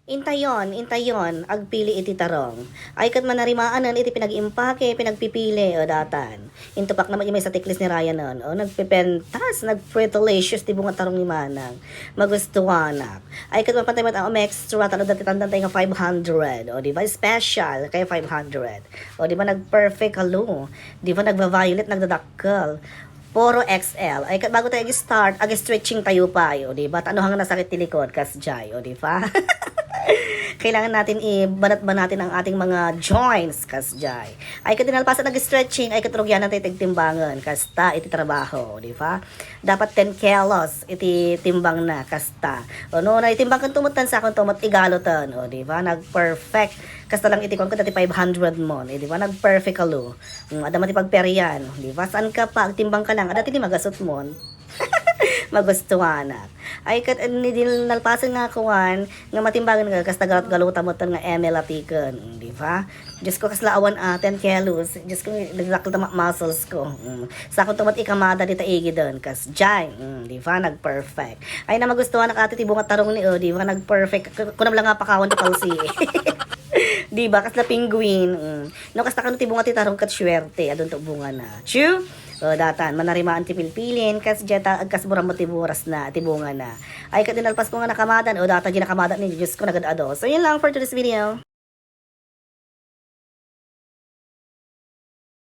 Intayon, agpili iti tarong. Ay kat manarimaanan iti pinag-impake, pinagpipili, o datan. Intupak naman yung may sa tiklis ni Ryan nun, o nagpipentas, nagpretalicious, di bunga tarong ni Manang. Magustuhanak. Ay kat mapantay mat ang extra, talo dati tandang tayo nga 500, o di ba, special, kaya 500. O di ba, nag-perfect halo, di ba, nagva-violet, nagdadakkel. Puro XL. Ay, bago tayo start, stretching tayo pa, o di ba? Ano hanggang nasakit tilikod, kasjay, o di ba? Kailangan natin ibanat ba natin ang ating mga joints, kasjay. Ay, katinalpasan nag-stretching, ay katurugyan natin tigtimbangan, kasta, iti trabaho, di ba? Dapat 10 kilos, iti timbang na, kasta. O no, na itimbang kan tumutan sa akong tumot, igalotan, o di ba? Nag-perfect. Kasta lang itikon ko dati 500 mo, di ba? Nag-perfect alo. Ada mati pagperian, di ba? Saan ka pa, timbang ka lang, ada tini magasot mo. Magustuhan na. Ay kat ni din nalpasan nga kuan nga matimbangan nga kas galuta mo nga ML atiken, di ba? Just ko kasla awan 10 kilos. Just ko naglakal ta muscles ko. Sa akong tumat ikamada dita igi don kas jay, di ba? Nag-perfect. Ay na magustuhan na kati tibunga tarong ni di ba? Nag-perfect. Kunam lang nga pakawan ta palsi. Di ba? Kas na penguin. No kas takano tibunga ti tarong kat swerte adon to bunga na. Chu? O datan manarimaan ti pilpilin kas jeta agkas buram matiburas na tibunga na. Ay kat dinalpas ko nga nakamadan o data ginakamadan ni Diyos ko nagadado. So yun lang for today's video.